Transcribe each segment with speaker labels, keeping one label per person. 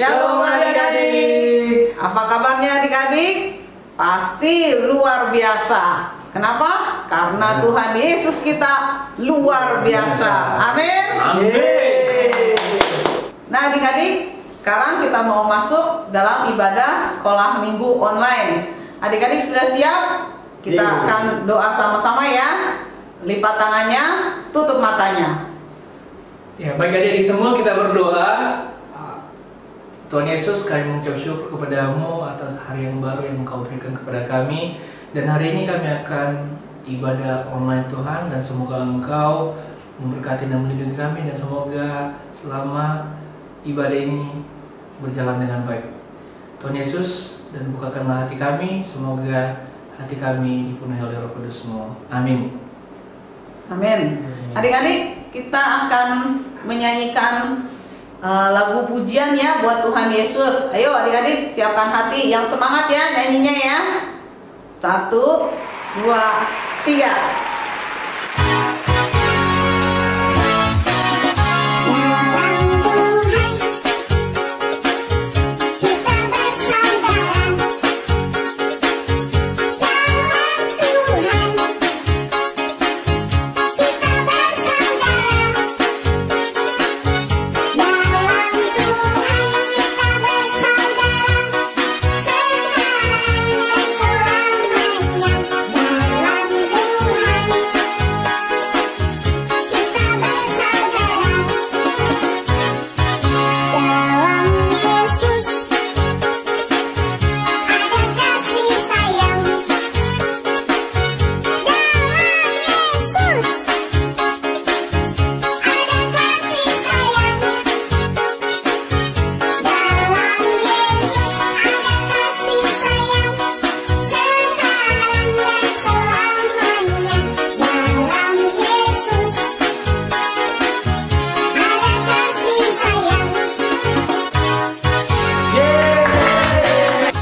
Speaker 1: Shalom adik-adik. Apa kabarnya adik-adik? Pasti luar biasa. Kenapa? Karena Tuhan Yesus kita luar biasa. Amin.
Speaker 2: Amin.
Speaker 1: Nah adik-adik, sekarang kita mau masuk dalam ibadah sekolah minggu online. Adik-adik sudah siap? Kita akan doa sama-sama ya. Lipat tangannya, tutup matanya.
Speaker 2: Ya, baik adik-adik semua, kita berdoa. Tuhan Yesus, kami mengucap syukur kepadamu atas hari yang baru yang Engkau berikan kepada kami. Dan hari ini kami akan ibadah online Tuhan, dan semoga Engkau memberkati dan melindungi kami, dan semoga selama ibadah ini berjalan dengan baik. Tuhan Yesus, dan bukakanlah hati kami, semoga hati kami dipenuhi oleh Roh Kudus-Mu. Amin.
Speaker 1: Amin. Adik-adik, kita akan menyanyikan lagu pujian ya buat Tuhan Yesus. Ayo adik-adik, siapkan hati yang semangat ya nyanyinya ya. 1, 2, 3.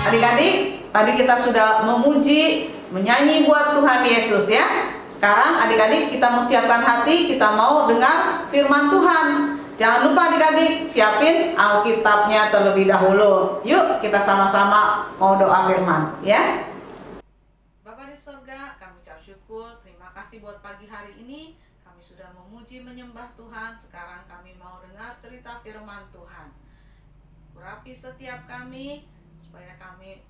Speaker 1: Adik-adik, tadi kita sudah memuji, menyanyi buat Tuhan Yesus ya. Sekarang adik-adik kita mau siapkan hati, kita mau dengar firman Tuhan. Jangan lupa adik-adik, siapin Alkitabnya terlebih dahulu. Yuk kita sama-sama mau doa firman ya. Bapa di surga, kami ucap syukur, terima kasih buat pagi hari ini. Kami sudah memuji, menyembah Tuhan. Sekarang kami mau dengar cerita firman Tuhan. Urapi setiap kami, supaya kami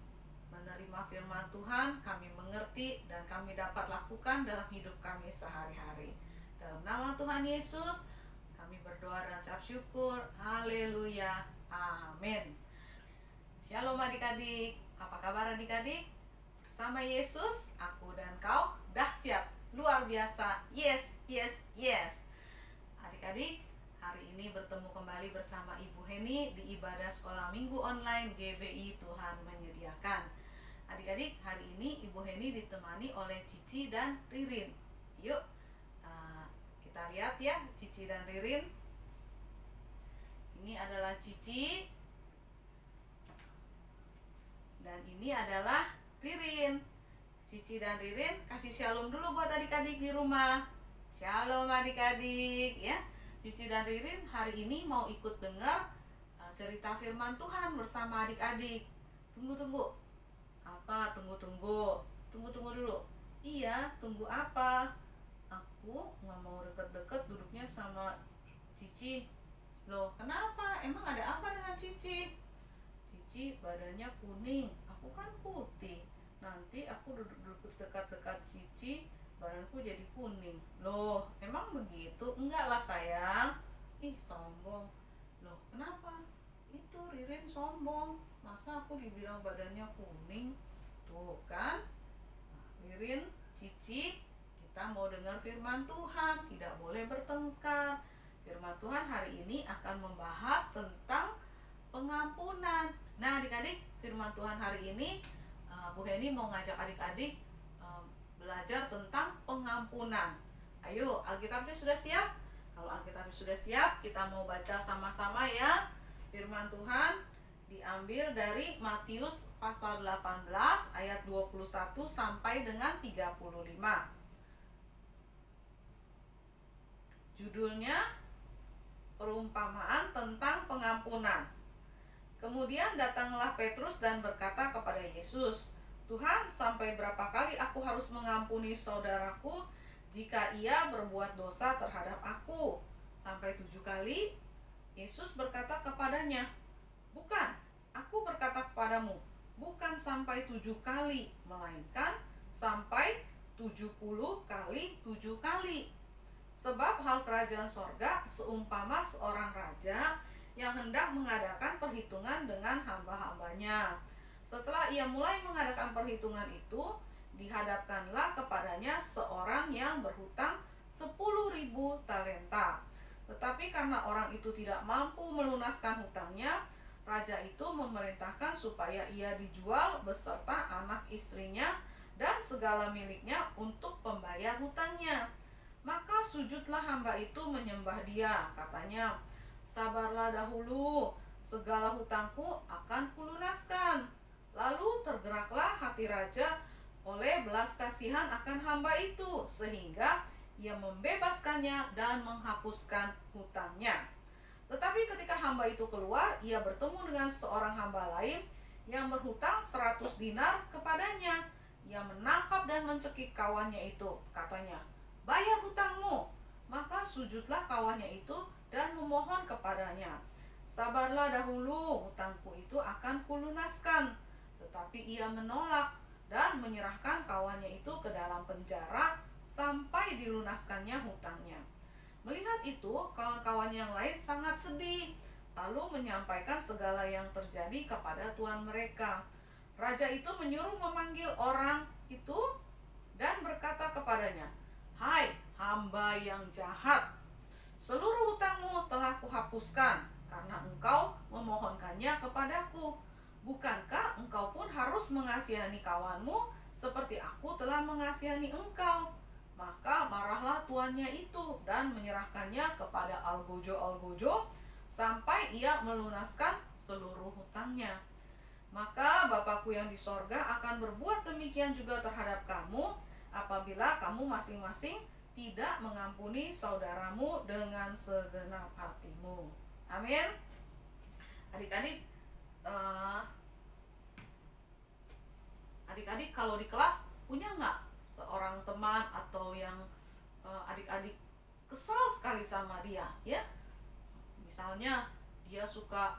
Speaker 1: menerima firman Tuhan, kami mengerti, dan kami dapat lakukan dalam hidup kami sehari-hari. Dalam nama Tuhan Yesus, kami berdoa dan ucap syukur. Haleluya. Amin. Shalom adik-adik. Apa kabar adik-adik? Bersama Yesus, aku dan kau dahsyat, luar biasa. Yes, yes, yes. Adik-adik, hari ini bertemu kembali bersama Ibu Heni di ibadah sekolah minggu online GBI Tuhan Menyediakan. Adik-adik, hari ini Ibu Heni ditemani oleh Cici dan Ririn. Yuk, kita lihat ya Cici dan Ririn. Ini adalah Cici, dan ini adalah Ririn. Cici dan Ririn kasih shalom dulu buat adik-adik di rumah. Shalom adik-adik ya. Cici dan Ririn hari ini mau ikut dengar cerita firman Tuhan bersama adik-adik. Tunggu. Apa? Tunggu dulu. Iya, tunggu apa? Aku nggak mau deket-deket duduknya sama Cici. Loh, kenapa? Emang ada apa dengan Cici? Cici badannya kuning, aku kan putih. Nanti aku duduk dekat-dekat Cici, badanku jadi kuning. Loh, emang begitu? Enggak lah sayang. Ih, sombong. Loh, kenapa? Itu Ririn sombong. Masa aku dibilang badannya kuning? Tuh kan? Nah, Ririn, Cici, kita mau dengar firman Tuhan. Tidak boleh bertengkar. Firman Tuhan hari ini akan membahas tentang pengampunan. Nah adik-adik, firman Tuhan hari ini Bu Heni mau ngajak adik-adik belajar tentang pengampunan. Ayo, Alkitabnya sudah siap? Kalau Alkitabnya sudah siap, kita mau baca sama-sama ya. Firman Tuhan diambil dari Matius pasal 18 ayat 21 sampai dengan 35. Judulnya perumpamaan tentang pengampunan. Kemudian datanglah Petrus dan berkata kepada Yesus, "Tuhan, sampai berapa kali aku harus mengampuni saudaraku jika ia berbuat dosa terhadap aku? Sampai 7 kali?" Yesus berkata kepadanya, "Bukan, aku berkata kepadamu, bukan sampai 7 kali, melainkan sampai 70 kali 7 kali. Sebab hal kerajaan sorga seumpama seorang raja yang hendak mengadakan perhitungan dengan hamba-hambanya. Setelah ia mulai mengadakan perhitungan itu, dihadapkanlah kepadanya seorang yang berhutang 10.000 talenta. Tetapi karena orang itu tidak mampu melunaskan hutangnya, raja itu memerintahkan supaya ia dijual beserta anak istrinya dan segala miliknya untuk pembayar hutangnya. Maka sujudlah hamba itu menyembah dia, katanya, 'Sabarlah dahulu, segala hutangku akan kulunaskan.' Lalu tergeraklah hati raja oleh belas kasihan akan hamba itu, sehingga ia membebaskannya dan menghapuskan hutangnya. Tetapi ketika hamba itu keluar, ia bertemu dengan seorang hamba lain yang berhutang 100 dinar kepadanya. Ia menangkap dan mencekik kawannya itu, katanya, 'Bayar hutangmu.' Maka sujudlah kawannya itu dan memohon kepadanya, 'Sabarlah dahulu, hutangku itu akan kulunaskan.' Tetapi ia menolak dan menyerahkan kawannya itu ke dalam penjara sampai dilunaskannya hutangnya. Melihat itu, kawan-kawan yang lain sangat sedih, lalu menyampaikan segala yang terjadi kepada tuan mereka. Raja itu menyuruh memanggil orang itu dan berkata kepadanya, 'Hai hamba yang jahat, seluruh hutangmu telah kuhapuskan karena engkau memohonkannya kepadaku. Bukankah engkau pun harus mengasihani kawanmu seperti aku telah mengasihani engkau?' Maka marahlah tuannya itu dan menyerahkannya kepada algojo-algojo sampai ia melunaskan seluruh hutangnya. Maka Bapakku yang di sorga akan berbuat demikian juga terhadap kamu apabila kamu masing-masing tidak mengampuni saudaramu dengan segenap hatimu." Amin. Adik-adik, adik-adik kalau di kelas punya nggak seorang teman atau yang adik-adik kesal sekali sama dia, ya? Misalnya dia suka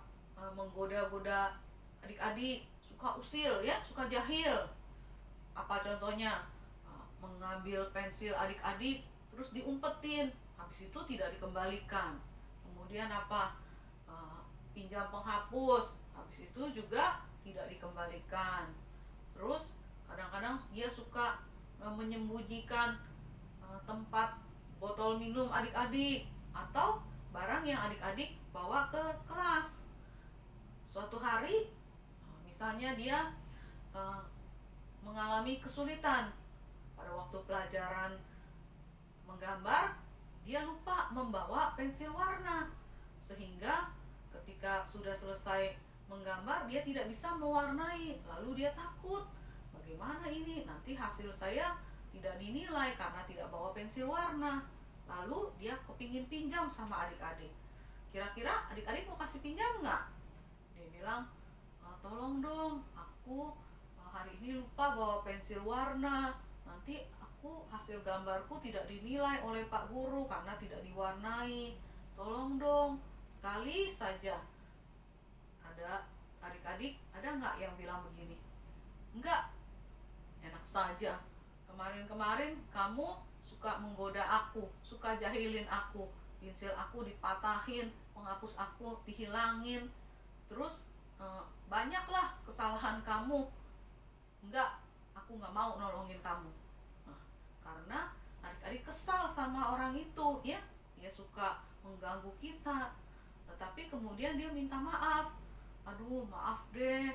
Speaker 1: menggoda-goda adik-adik, suka usil, ya, suka jahil. Apa contohnya? Mengambil pensil adik-adik terus diumpetin, habis itu tidak dikembalikan. Kemudian apa? Pinjam penghapus, habis itu juga tidak dikembalikan. Terus kadang-kadang dia suka menyembunyikan tempat botol minum adik-adik atau barang yang adik-adik bawa ke kelas. Suatu hari misalnya dia mengalami kesulitan pada waktu pelajaran menggambar, dia lupa membawa pensil warna, sehingga ketika sudah selesai menggambar dia tidak bisa mewarnai. Lalu dia takut, bagaimana ini, nanti hasil saya tidak dinilai karena tidak bawa pensil warna. Lalu dia kepingin pinjam sama adik-adik. Kira-kira adik-adik mau kasih pinjam nggak? Dia bilang, "Tolong dong, aku hari ini lupa bawa pensil warna, nanti hasil gambarku tidak dinilai oleh Pak Guru karena tidak diwarnai. Tolong dong, sekali saja." Ada adik-adik, ada nggak yang bilang begini? "Enggak, enak saja. Kemarin-kemarin kamu suka menggoda aku, suka jahilin aku, pensil aku dipatahin, penghapus aku dihilangin, terus banyaklah kesalahan kamu. Enggak, aku nggak mau nolongin kamu." Nah, karena adik-adik kesal sama orang itu, ya, dia suka mengganggu kita, tetapi kemudian dia minta maaf. "Aduh, maaf deh,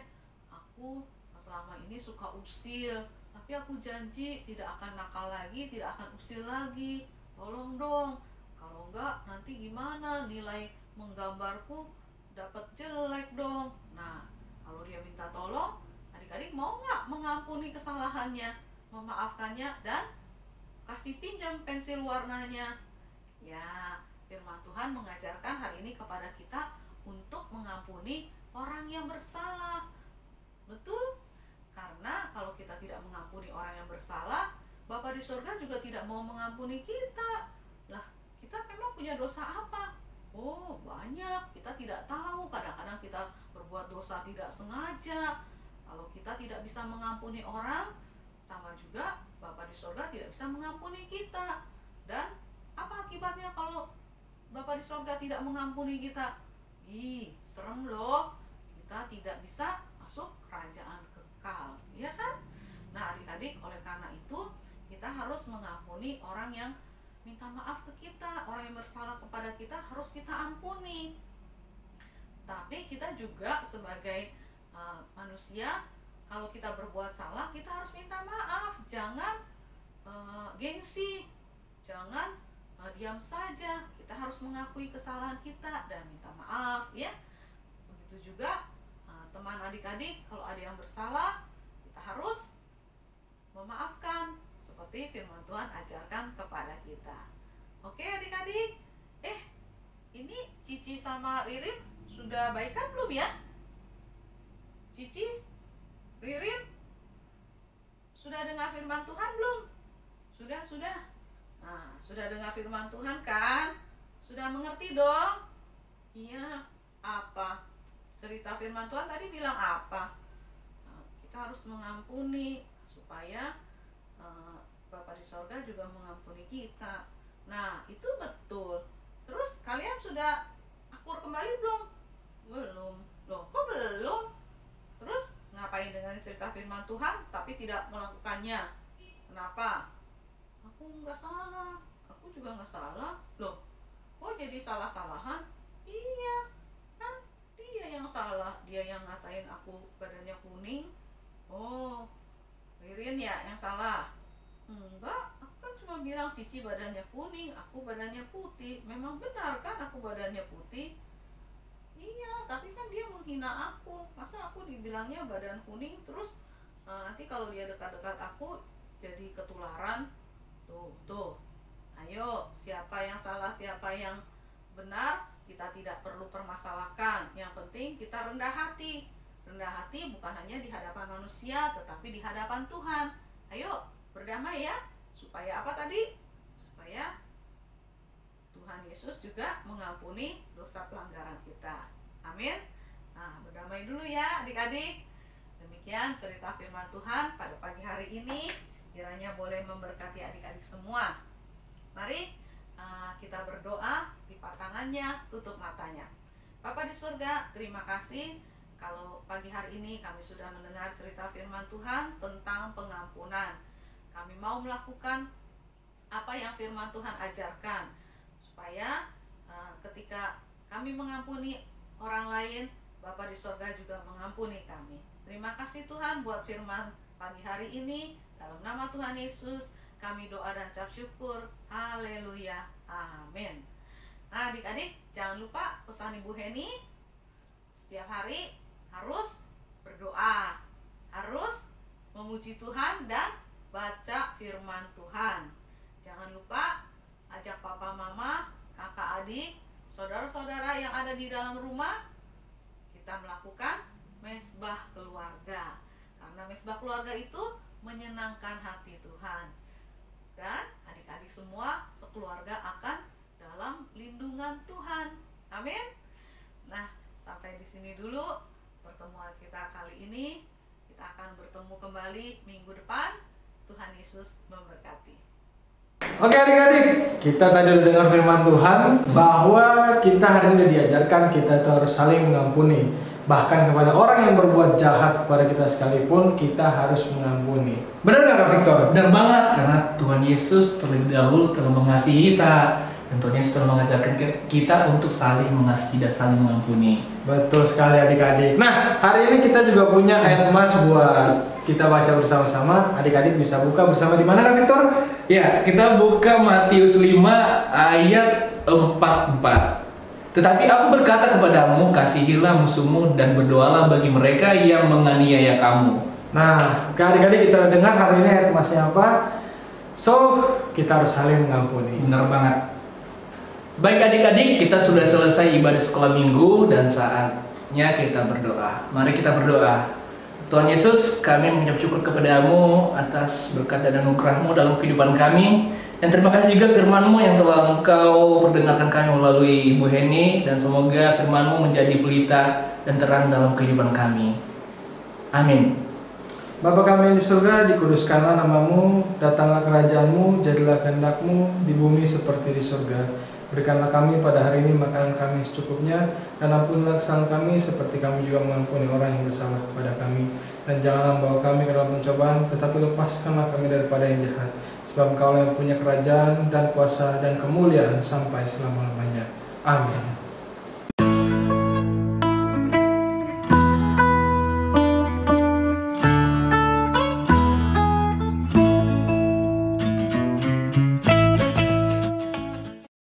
Speaker 1: aku selama ini suka usil, tapi aku janji tidak akan nakal lagi, tidak akan usil lagi. Tolong dong, kalau enggak nanti gimana, nilai menggambarku dapat jelek dong." Nah, kalau dia minta tolong, adik-adik mau nggak mengampuni kesalahannya, memaafkannya, dan kasih pinjam pensil warnanya? Ya, firman Tuhan mengajarkan hari ini kepada kita untuk mengampuni orang yang bersalah. Betul? Karena kalau kita tidak mengampuni orang yang bersalah, Bapa di surga juga tidak mau mengampuni kita. Lah, kita memang punya dosa apa? Oh, banyak. Kita tidak tahu. Kadang-kadang kita berbuat dosa tidak sengaja. Kalau kita tidak bisa mengampuni orang, sama juga Bapa di surga tidak bisa mengampuni kita. Dan apa akibatnya kalau Bapa di surga tidak mengampuni kita? Ih, serem loh. Kita tidak bisa masuk kerajaan kekal, ya kan? Nah, adik-adik, oleh karena itu kita harus mengampuni orang yang minta maaf ke kita, orang yang bersalah kepada kita harus kita ampuni. Tapi kita juga sebagai manusia, kalau kita berbuat salah kita harus minta maaf. Jangan gengsi, jangan diam saja. Kita harus mengakui kesalahan kita dan minta maaf, ya. Begitu juga teman adik-adik, kalau ada yang bersalah kita harus memaafkan seperti firman Tuhan ajarkan kepada kita. Oke adik-adik, ini Cici sama Ririn sudah baikan belum ya? Cici, Ririn, sudah dengar firman Tuhan belum? Sudah. Nah, sudah dengar firman Tuhan kan? Sudah mengerti dong? Iya, apa? Cerita firman Tuhan tadi bilang apa? Nah, kita harus mengampuni supaya Bapa di sorga juga mengampuni kita. Nah, itu betul. Terus kalian sudah akur kembali belum? Belum. Loh, kok belum? Terus ngapain dengan cerita firman Tuhan tapi tidak melakukannya? Kenapa? Aku nggak salah. Aku juga nggak salah. Loh, kok jadi salah-salahan? Iya, kan dia yang salah. Dia yang ngatain aku badannya kuning. Oh, Ririn ya yang salah. Enggak, aku kan cuma bilang Cici badannya kuning, aku badannya putih. Memang benar kan aku badannya putih? Iya, tapi kan dia menghina aku. Masa aku dibilangnya badan kuning, terus nanti kalau dia dekat-dekat aku jadi ketularan. Tuh. Ayo, siapa yang salah, siapa yang benar, kita tidak perlu permasalahkan. Yang penting kita rendah hati. Rendah hati bukan hanya di hadapan manusia, tetapi di hadapan Tuhan. Ayo, berdamai ya. Supaya apa tadi? Supaya Tuhan Yesus juga mengampuni dosa pelanggaran kita. Amin. Nah, berdamai dulu ya adik-adik. Demikian cerita firman Tuhan pada pagi hari ini. Kiranya boleh memberkati adik-adik semua. Mari kita berdoa, lipat tangannya, tutup matanya. Bapa di surga, terima kasih kalau pagi hari ini kami sudah mendengar cerita firman Tuhan tentang pengampunan. Kami mau melakukan apa yang firman Tuhan ajarkan, supaya ketika kami mengampuni orang lain, Bapa di surga juga mengampuni kami. Terima kasih Tuhan buat firman pagi hari ini. Dalam nama Tuhan Yesus kami doa dan ucap syukur. Haleluya. Amin. Nah adik-adik, jangan lupa pesan Ibu Heni, setiap hari harus berdoa, harus memuji Tuhan dan baca firman Tuhan. Jangan lupa ajak papa mama, kakak adik, saudara-saudara yang ada di dalam rumah. Kita melakukan mesbah keluarga. Karena mesbah keluarga itu menyenangkan hati Tuhan. Dan adik-adik semua sekeluarga akan dalam lindungan Tuhan. Amin. Nah, sampai di sini dulu pertemuan kita kali ini. Kita akan bertemu kembali minggu depan. Tuhan Yesus memberkati.
Speaker 3: Oke adik-adik, kita tadi udah dengar firman Tuhan bahwa kita hari ini udah diajarkan kita harus saling mengampuni. Bahkan kepada orang yang berbuat jahat kepada kita sekalipun, kita harus mengampuni. Benar nggak Kak Victor?
Speaker 2: Benar banget, karena Tuhan Yesus terlebih dahulu telah mengasihi kita. Dan Tuhan Yesus telah mengajarkan kita untuk saling mengasihi dan saling mengampuni.
Speaker 3: Betul sekali adik-adik. Nah, hari ini kita juga punya ayat emas buat kita baca bersama-sama. Adik-adik bisa buka bersama di mana Kak Victor?
Speaker 2: Ya, kita buka Matius 5 ayat 44. Tetapi aku berkata kepadamu, kasihilah musuhmu dan berdoalah bagi mereka yang menganiaya kamu.
Speaker 3: Nah, adik-adik kita dengar hari ini ayat emasnya apa? So, kita harus saling mengampuni.
Speaker 2: Benar banget. Baik adik-adik, kita sudah selesai ibadah sekolah minggu dan saat saatnya kita berdoa. Mari kita berdoa. Tuhan Yesus, kami mengucap syukur kepadamu atas berkat dan anugerah-Mu dalam kehidupan kami. Dan terima kasih juga firman-Mu yang telah Engkau perdengarkan kami melalui Ibu Heni. Dan semoga firman-Mu menjadi pelita dan terang dalam kehidupan kami. Amin.
Speaker 3: Bapa kami yang di surga, dikuduskanlah nama-Mu, datanglah kerajaan-Mu, jadilah kehendak-Mu di bumi seperti di surga. Berikanlah kami pada hari ini makanan kami secukupnya, dan ampunilah kesalahan kami seperti kami juga mengampuni orang yang bersalah kepada kami. Dan janganlah membawa kami ke dalam pencobaan, tetapi lepaskanlah kami daripada yang jahat. Sebab Engkau yang punya kerajaan dan kuasa dan kemuliaan sampai selama-lamanya. Amin.